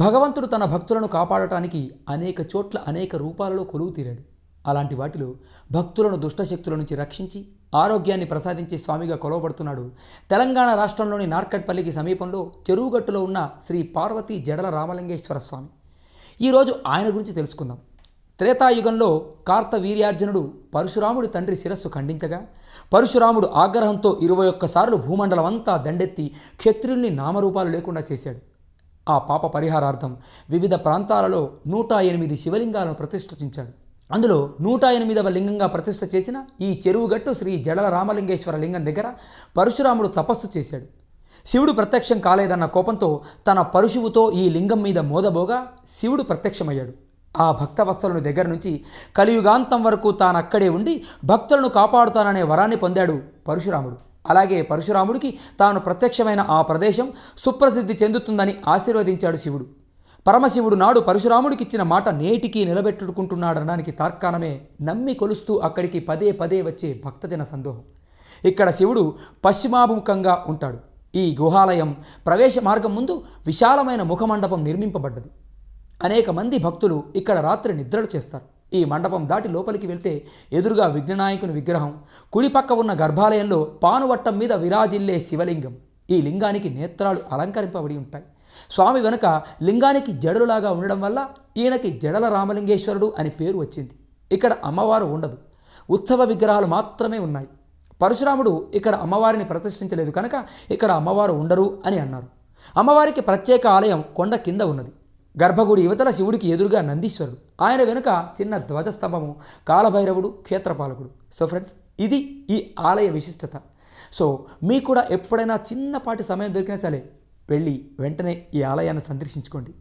భగవంతుడు తన భక్తులను కాపాడటానికి అనేక చోట్ల అనేక రూపాలలో కొలువు తీరాడు. అలాంటి వాటిలో భక్తులను దుష్టశక్తుల నుంచి రక్షించి ఆరోగ్యాన్ని ప్రసాదించే స్వామిగా కొలవబడుతున్నాడు తెలంగాణ రాష్ట్రంలోని నార్కట్పల్లికి సమీపంలో చెరువుగట్టులో ఉన్న శ్రీ పార్వతీ జడల రామలింగేశ్వర స్వామి. ఈరోజు ఆయన గురించి తెలుసుకుందాం. త్రేతాయుగంలో కార్తవీర్యార్జునుడు పరశురాముడి తండ్రి శిరస్సు ఖండించగా పరశురాముడు ఆగ్రహంతో 21 సార్లు భూమండలం అంతా దండెత్తి క్షత్రియుల్ని నామరూపాలు లేకుండా చేశాడు. ఆ పాప పరిహారార్థం వివిధ ప్రాంతాలలో 108 శివలింగాలను ప్రతిష్ఠించాడు. అందులో 108వ లింగంగా ప్రతిష్ఠ చేసిన ఈ చెరువుగట్టు శ్రీ జడల రామలింగేశ్వర లింగం దగ్గర పరశురాముడు తపస్సు చేశాడు. శివుడు ప్రత్యక్షం కాలేదన్న కోపంతో తన పరశువుతో ఈ లింగం మీద మోదబోగా శివుడు ప్రత్యక్షమయ్యాడు. ఆ భక్తవత్సలుని దగ్గర నుంచి కలియుగాంతం వరకు తానక్కడే ఉండి భక్తులను కాపాడుతాననే వరాన్ని పొందాడు పరశురాముడు. అలాగే పరశురాముడికి తాను ప్రత్యక్షమైన ఆ ప్రదేశం సుప్రసిద్ధి చెందుతుందని ఆశీర్వదించాడు శివుడు. పరమశివుడు నాడు పరశురాముడికిచ్చిన మాట నేటికి నిలబెట్టుకుంటున్నాడనడానికి తార్కాణమే నమ్మి కొలుస్తూ అక్కడికి పదే పదే వచ్చే భక్తజన సందోహం. ఇక్కడ శివుడు పశ్చిమాభిముఖంగా ఉంటాడు. ఈ గుహాలయం ప్రవేశ మార్గం ముందు విశాలమైన ముఖమండపం నిర్మింపబడ్డది. అనేక మంది భక్తులు ఇక్కడ రాత్రి నిద్రలు చేస్తారు. ఈ మండపం దాటి లోపలికి వెళ్తే ఎదురుగా విఘ్ననాయకుని విగ్రహం, కుడిపక్క ఉన్న గర్భాలయంలో పానువట్టం మీద విరాజిల్లే శివలింగం. ఈ లింగానికి నేత్రాలు అలంకరింపబడి ఉంటాయి. స్వామి వెనుక లింగానికి జడలులాగా ఉండడం వల్ల ఈయనకి జడల రామలింగేశ్వరుడు అని పేరు వచ్చింది. ఇక్కడ అమ్మవారు ఉండదు, ఉత్సవ విగ్రహాలు మాత్రమే ఉన్నాయి. పరశురాముడు ఇక్కడ అమ్మవారిని ప్రతిష్ఠించలేదు కనుక ఇక్కడ అమ్మవారు ఉండరు అని అన్నారు. అమ్మవారికి ప్రత్యేక ఆలయం కొండ కింద ఉన్నది. గర్భగుడి యువతల శివుడికి ఎదురుగా నందీశ్వరుడు, ఆయన వెనుక చిన్న ధ్వజస్తంభము, కాలభైరవుడు, క్షేత్రపాలకుడు. సో ఫ్రెండ్స్, ఇది ఈ ఆలయ విశిష్టత. సో మీకు కూడా ఎప్పుడైనా చిన్నపాటి సమయం దొరికినా సరే వెళ్ళి వెంటనే ఈ ఆలయాన్ని సందర్శించుకోండి.